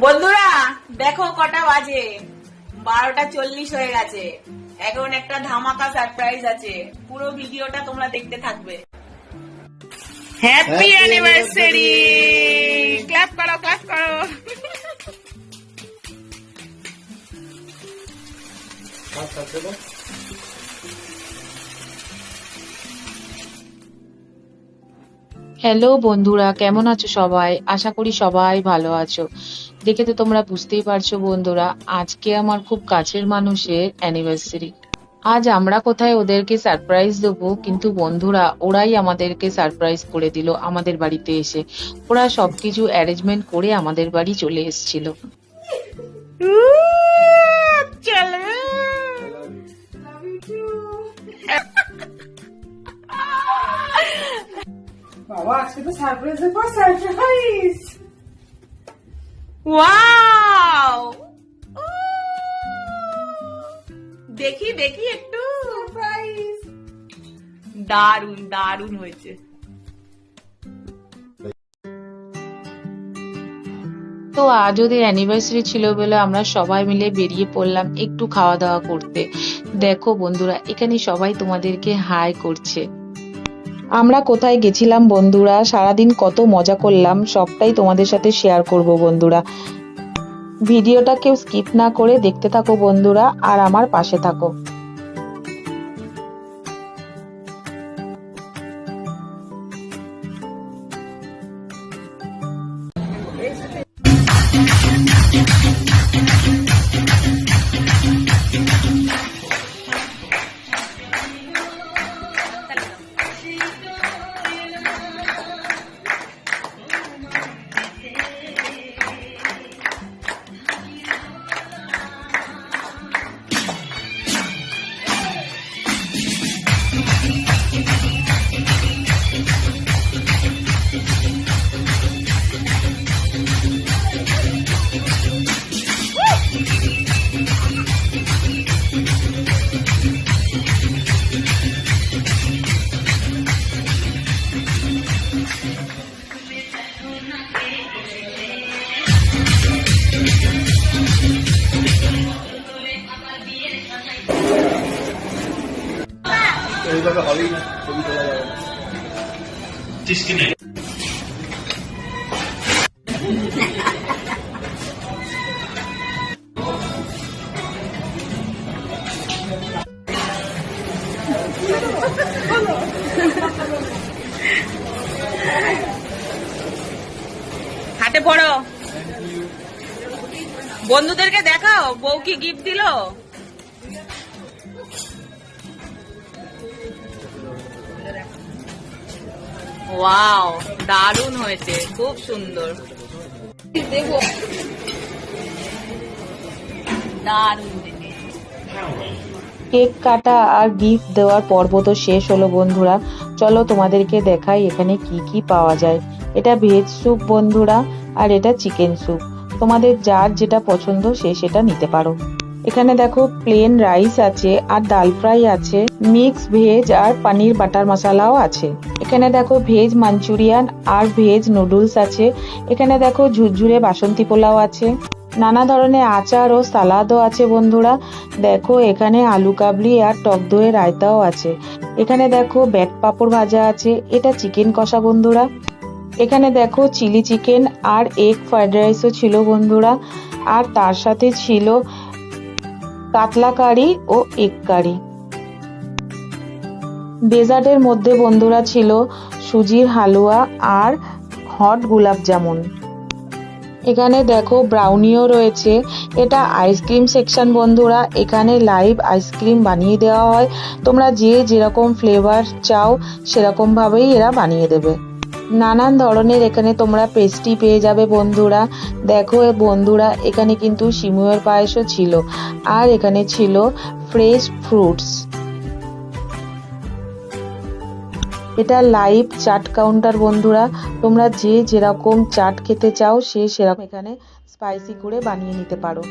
বন্ধুরা দেখো কটা বাজে, 12:40 হয়ে গেছে। এখন একটা ধামাকা সারপ্রাইজ আছে, পুরো ভিডিওটা তোমরা দেখতে থাকবে। Happy anniversary! ক্ল্যাপ করো, ক্ল্যাপ করো। হ্যালো বন্ধুরা, কেমন আছো সবাই? আশা করি সবাই ভালো আছো। দেখে তো তোমরা বুঝতেই পারছো বন্ধুরা, আজকে আমার খুব কাছের মানুষের অ্যানিভার্সারি। আজ আমরা কোথায় ওদেরকে সারপ্রাইজ দেবো, কিন্তু বন্ধুরা ওরাই আমাদেরকে সারপ্রাইজ করে দিল আমাদের বাড়িতে এসে। ওরা সবকিছু অ্যারেঞ্জমেন্ট করে আমাদের বাড়ি চলে এসেছিল। চলো বাবা, আজকে তো সারপ্রাইজের পর সারপ্রাইজ। ওয়াও, দেখি দেখি একটু। সারপ্রাইজ দারুন দারুন হয়েছে। তো আজ ওদের অ্যানিভার্সারি ছিল বলে আমরা সবাই মিলে বেরিয়ে পড়লাম একটু খাওয়া দাওয়া করতে। দেখো বন্ধুরা, এখানে সবাই তোমাদেরকে হাই করছে। আমরা কোথায় গেছিলাম বন্ধুরা, সারাদিন কত মজা করলাম, সবটাই তোমাদের সাথে শেয়ার করব বন্ধুরা। ভিডিওটা কেউ স্কিপ না করে দেখতে থাকো বন্ধুরা, আর আমার পাশে থাকো। এইভাবে হবেই না, ছবি তোলা যাবে না। হাতে পড়ো, বন্ধুদেরকে দেখাও বউ কি গিফট দিল। ওয়াও, দারুণ হয়েছে, খুব সুন্দর। দারুণ। কেক কাটা আর গিফট দেওয়ার পর্ব তো শেষ হলো বন্ধুরা। চলো তোমাদেরকে দেখাই এখানে কি কি পাওয়া যায়। এটা ভেজ স্যুপ বন্ধুরা, আর এটা চিকেন স্যুপ। তোমাদের যার যেটা পছন্দ সে সেটা নিতে পারো। এখানে দেখো প্লেন রাইস আছে, আর ডাল ফ্রাই আছে, মিক্স ভেজ আর পনির বাটার মশলাও আছে। এখানে দেখো ভেজ মাঞ্চুরিয়ান আর ভেজ নুডলস আছে। এখানে দেখো ঝুরঝুরে বাসন্তী পোলাও আছে। নানা ধরনের আচার ও সালাদও আছে বন্ধুরা। দেখো এখানে আলু কাবলি আর টক দইয়ের রায়তাও আছে। এখানে দেখো ব্যাট পাঁপড় ভাজা আছে, এটা চিকেন কষা বন্ধুরা। এখানে দেখো চিলি চিকেন আর এগ ফ্রাইড রাইসও ছিল বন্ধুরা, আর তার সাথে ছিল কাতলা কারি ও এগ কারি। ডেজার্টের মধ্যে বন্ধুরা ছিল সুজির হালুয়া আর হট গোলাপ জামুন। এখানে দেখো ব্রাউনিও রয়েছে, এটা আইসক্রিম সেকশন বন্ধুরা। এখানে লাইভ আইসক্রিম বানিয়ে দেওয়া হয়, তোমরা যে যেরকম ফ্লেভার চাও সেরকম ভাবেই এরা বানিয়ে দেবে। নানান ধরনের এখানে তোমরা পেস্ট্রি পেয়ে যাবে বন্ধুরা। দেখো বন্ধুরা, এখানে কিন্তু সিমুয়ের পায়েসও ছিল, আর এখানে ছিল ফ্রেশ ফ্রুটস। এটা লাইভ চাট কাউন্টার বন্ধুরা, তোমরা যে যেরকম চাট খেতে চাও সে সেরকম এখানে স্পাইসি করে বানিয়ে নিতে পারো।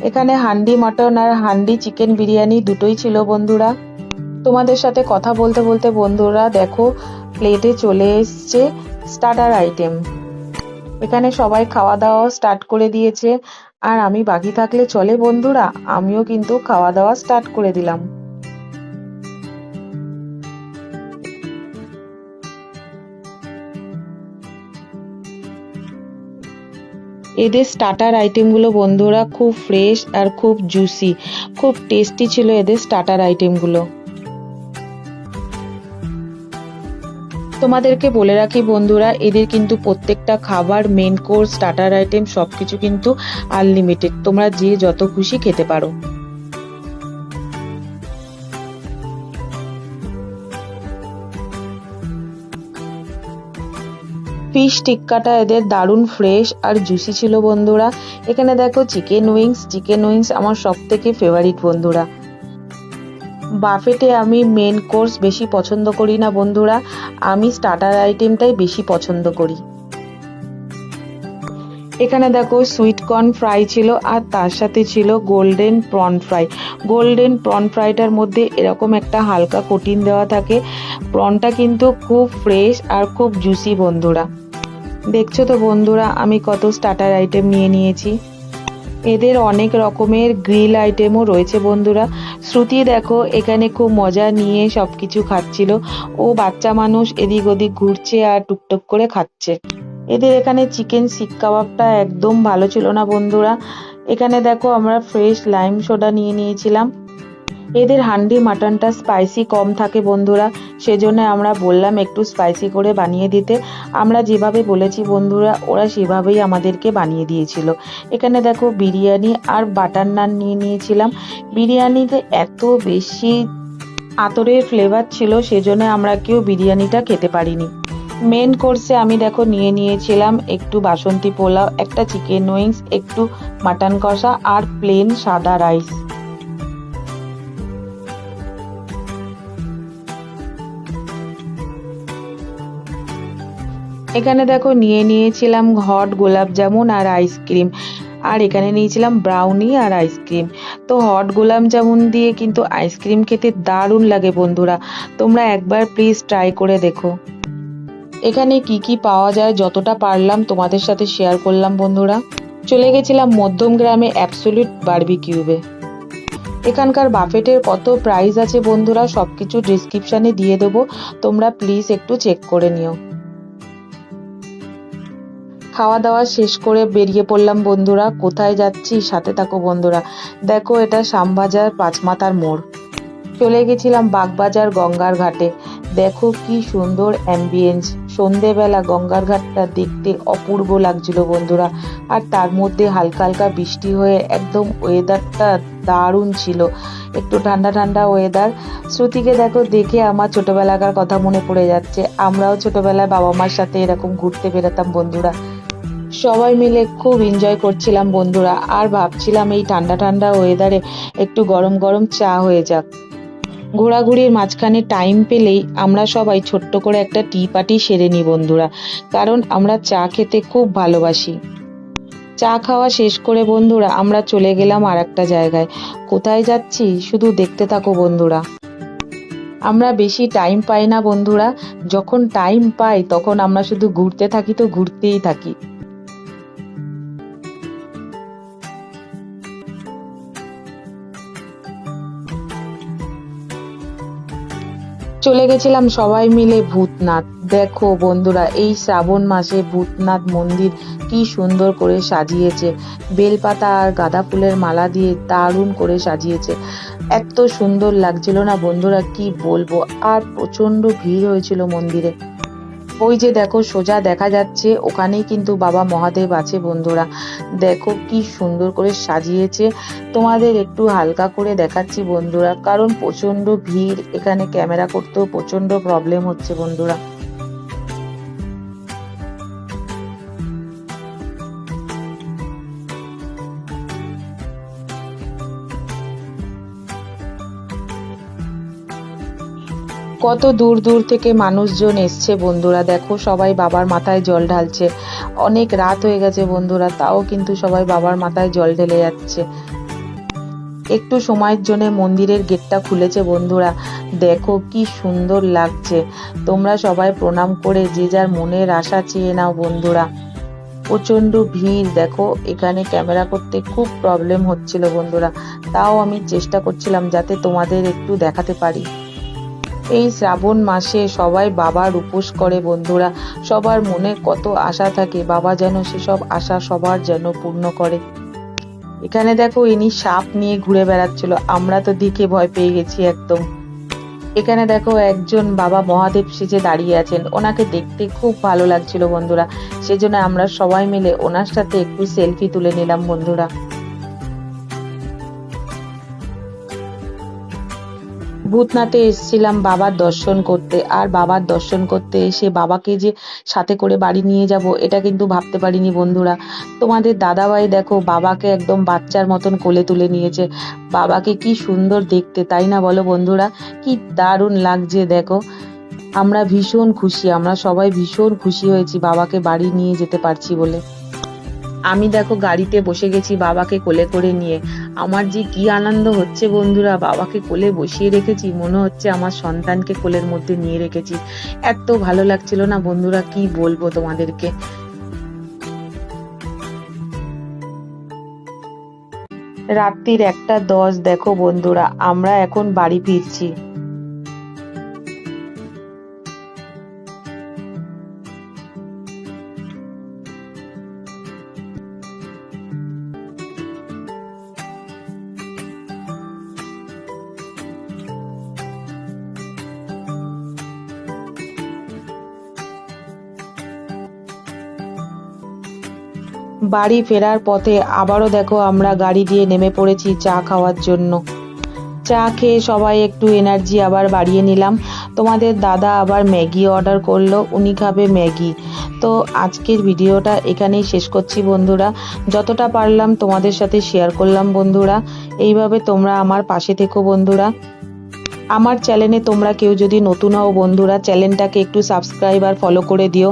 এখানে হান্ডি মটন আর হান্ডি চিকেন বিরিয়ানি দুটোই ছিল বন্ধুরা। তোমাদের সাথে কথা বলতে বলতে বন্ধুরা দেখো প্লেটে চলে এসছে স্টার্টার আইটেম। এখানে সবাই খাওয়া দাওয়া স্টার্ট করে দিয়েছে, আর আমি বাকি থাকলে চলে বন্ধুরা, আমিও কিন্তু খাওয়া দাওয়া স্টার্ট করে দিলাম। এদের স্টার্টার আইটেমগুলো বন্ধুরা খুব ফ্রেশ আর খুব জুসি, খুব টেস্টি ছিল এদের স্টার্টার আইটেমগুলো। তোমাদেরকে বলে রাখি বন্ধুরা, এদের কিন্তু প্রত্যেকটা খাবার, মেন কোর্স, স্টার্টার আইটেম সবকিছু কিন্তু আনলিমিটেড, তোমরা যে যত খুশি খেতে পারো। ফিশ টিক্কাটা এদের দারুণ ফ্রেশ আর জুসি ছিল বন্ধুরা। এখানে দেখো চিকেন উইংস আমার সব থেকে ফেভারিট বন্ধুরা। বাফেটে আমি মেন কোর্স বেশি পছন্দ করি না বন্ধুরা, আমি স্টার্টার আইটেমটাই বেশি পছন্দ করি। এখানে দেখো সুইট কর্ন ফ্রাই ছিল, আর তার সাথে ছিল golden prawn fry. Golden prawn fritter মধ্যে এরকম একটা হালকা কোটিং দেওয়া থাকে। প্রনটা কিন্তু খুব ফ্রেশ আর খুব জুসি বন্ধুরা। দেখছো তো বন্ধুরা আমি কত স্টার্টার আইটেম নিয়ে নিয়েছি। এদের অনেক রকমের গ্রিল আইটেমও রয়েছে বন্ধুরা। শ্রুতি দেখো এখানে খুব মজা নিয়ে সবকিছু খাচ্ছিল, ও বাচ্চা মানুষ এদিক ওদিক ঘুরছে আর টুকটুক করে খাচ্ছে। এদের এখানে চিকেন শিক কাবাবটা একদম ভালো ছিল না বন্ধুরা। এখানে দেখো আমরা ফ্রেশ লাইম সোডা নিয়ে নিয়েছিলাম। এদের হান্ডি মাটনটা স্পাইসি কম থাকে বন্ধুরা, সেজন্য আমরা বললাম একটু স্পাইসি করে বানিয়ে দিতে। আমরা যেভাবে বলেছি বন্ধুরা, ওরা সেভাবেই আমাদেরকে বানিয়ে দিয়েছিল। এখানে দেখো বিরিয়ানি আর বাটার নান নিয়ে নিয়েছিলাম। বিরিয়ানিতে এত বেশি আতরের ফ্লেভার ছিল, সেজন্য আমরা কেউ বিরিয়ানিটা খেতে পারিনি। মেন কোর্সে আমি দেখো নিয়ে নিয়েছিলাম একটু বাসন্তী পোলাও, একটা চিকেন উইংস, একটু মাটন কষা আর প্লেন সাদা রাইস। এখানে দেখো নিয়ে নিয়েছিলাম হট গোলাপ জামুন আর আইসক্রিম, আর এখানে নিয়েছিলাম ব্রাউনি আর আইসক্রিম। তো হট গোলাপ জামুন দিয়ে কিন্তু আইসক্রিম খেতে দারুণ লাগে বন্ধুরা, তোমরা একবার প্লিজ ট্রাই করে দেখো। এখানে কি কি পাওয়া যায় যতটা পারলাম তোমাদের সাথে শেয়ার করলাম বন্ধুরা। চলে গেছিলাম মধ্যম গ্রামে অ্যাবসলিউট বারবিকিউবে। এখানকার বাফেটের কত প্রাইস আছে বন্ধুরা সবকিছু ডিসক্রিপশনে দিয়ে দেবো, তোমরা প্লিজ একটু চেক করে নিও। খাওয়া দাওয়া শেষ করে বেরিয়ে পড়লাম বন্ধুরা। কোথায় যাচ্ছি সাথে থাকো বন্ধুরা। দেখো এটা শ্যামবাজার পাঁচমাথার মোড়। চলে গেছিলাম বাগবাজার গঙ্গার ঘাটে। দেখো কি সুন্দর অ্যাম্বিয়েন্স, সন্ধেবেলা গঙ্গার ঘাটটা দেখতে অপূর্ব লাগছিল বন্ধুরা। আর তার মধ্যে হালকা হালকা বৃষ্টি হয়ে একদম ওয়েদারটা দারুণ ছিল, একটু ঠান্ডা ঠান্ডা ওয়েদার। শ্রুতিকে দেখো দেখে আমার ছোটবেলাকার কথা মনে পড়ে যাচ্ছে। আমরাও ছোটবেলায় বাবা মার সাথে এরকম ঘুরতে বেরোতাম বন্ধুরা, সবাই মিলে খুব এনজয় করছিলাম বন্ধুরা। আর ভাবছিলাম এই ঠান্ডা ঠান্ডা ওয়েদারে একটু গরম গরম চা হয়ে যাক। ঘোরাঘুরির মাঝখানে টাইম পেলেই আমরা সবাই ছোট্ট করে একটা টি পার্টি সেরে নিই বন্ধুরা, কারণ আমরা চা খেতে খুব ভালোবাসি। চা খাওয়া শেষ করে বন্ধুরা আমরা চলে গেলাম আর একটা জায়গায়। কোথায় যাচ্ছি শুধু দেখতে থাকো বন্ধুরা। আমরা বেশি টাইম পাই না বন্ধুরা, যখন টাইম পাই তখন আমরা শুধু ঘুরতে থাকি, তো ঘুরতেই থাকি। চলে গেছিলাম সবাই মিলে ভূতনাথ। দেখো বন্ধুরা এই শ্রাবণ মাসে ভূতনাথ মন্দির কি সুন্দর করে সাজিয়েছে, বেলপাতা আর গাঁদা ফুলের মালা দিয়ে দারুণ করে সাজিয়েছে। এত সুন্দর লাগছিল না বন্ধুরা কি বলবো। আর প্রচন্ড ভিড় হয়েছিল মন্দিরে। ওই যে দেখো সোজা দেখা যাচ্ছে ওখানেই কিন্তু বাবা মহাদেব আছে বন্ধুরা। দেখো কি সুন্দর করে সাজিয়েছে। তোমাদের একটু হালকা করে দেখাচ্ছি বন্ধুরা, কারণ প্রচন্ড ভিড়, এখানে ক্যামেরা করতেও প্রচন্ড প্রবলেম হচ্ছে বন্ধুরা। কত দূর দূর থেকে মানুষজন এসছে বন্ধুরা। দেখো সবাই বাবার মাথায় জল ঢালছে। অনেক রাত হয়ে গেছে বন্ধুরা, তাও কিন্তু সবাই বাবার মাথায় জল ঢেলে যাচ্ছে। একটু সময়ের জন্য মন্দিরের গেটটা খুলেছে বন্ধুরা। দেখো কি সুন্দর লাগছে। তোমরা সবাই প্রণাম করে যে যার মনের আশা চেয়ে নাও বন্ধুরা। প্রচন্ড ভিড়। দেখো এখানে ক্যামেরা করতে খুব প্রবলেম হচ্ছিল বন্ধুরা, তাও আমি চেষ্টা করছিলাম যাতে তোমাদের একটু দেখাতে পারি। এই শ্রাবণ মাসে সবাই বাবার উপোস করে বন্ধুরা, সবার মনে কত আশা থাকে, বাবা যেন সেসব আশা সবার যেন পূর্ণ করে। এখানে দেখো ইনি সাপ নিয়ে ঘুরে বেড়াচ্ছিল, আমরা তো দেখে ভয় পেয়ে গেছি একদম। এখানে দেখো একজন বাবা মহাদেব সেজে দাঁড়িয়ে আছেন, ওনাকে দেখতে খুব ভালো লাগছিল বন্ধুরা, সেজন্য আমরা সবাই মিলে ওনার সাথে একটু সেলফি তুলে নিলাম বন্ধুরা। ভূতনাথে এসেছিলাম বাবার দর্শন করতে, আর বাবার দর্শন করতে এসে বাবাকে যে সাথে করে বাড়ি নিয়ে যাব এটা কিন্তু ভাবতে পারিনি বন্ধুরা। তোমাদের দাদাভাই দেখো বাবাকে একদম বাচ্চার মতন কোলে তুলে নিয়েছে, বাবাকে কি সুন্দর দেখতে, তাই না বলো বন্ধুরা? কি দারুণ লাগছে দেখো। আমরা ভীষণ খুশি, আমরা সবাই ভীষণ খুশি হয়েছি বাবাকে বাড়ি নিয়ে যেতে পারছি বলে। আমি দেখো গাড়িতে বসে গেছি বাবাকে কোলে করে নিয়ে, আমার যে কি আনন্দ হচ্ছে বন্ধুরা, বাবাকে কোলে বসিয়ে রেখেছি, মনে হচ্ছে আমার সন্তানকে কোলের মধ্যে নিয়ে রেখেছি। এত ভালো লাগছিল না বন্ধুরা, কি বলবো তোমাদেরকে। রাত্রির 1:10 দেখো বন্ধুরা, আমরা এখন বাড়ি ফিরছি। বাড়ি ফেরার পথে আবারও দেখো আমরা গাড়ি দিয়ে নেমে পড়েছি চা খাওয়ার জন্য। চা খেয়ে সবাই একটু এনার্জি আবার বাড়িয়ে নিলাম। তোমাদের দাদা আবার ম্যাগি অর্ডার করলো, উনি খাবে ম্যাগি। তো আজকের ভিডিওটা এখানেই শেষ করছি বন্ধুরা, যতটা পারলাম তোমাদের সাথে শেয়ার করলাম বন্ধুরা। এইভাবে তোমরা আমার পাশে থেকো বন্ধুরা। আমার চ্যানেলে তোমরা কেউ যদি নতুন হও বন্ধুরা, চ্যানেলটাকে একটু সাবস্ক্রাইব আর ফলো করে দিও।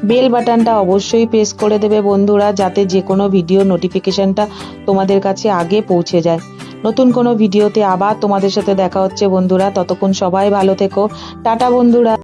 বেল বাটনটা অবশ্যই প্রেস করে দেবে বন্ধুরা, যাতে যে কোনো ভিডিও নোটিফিকেশনটা তোমাদের কাছে আগে পৌঁছে যায়। নতুন কোনো ভিডিওতে আবার তোমাদের সাথে দেখা হচ্ছে বন্ধুরা, ততক্ষণ সবাই ভালো থেকো। টাটা বন্ধুরা।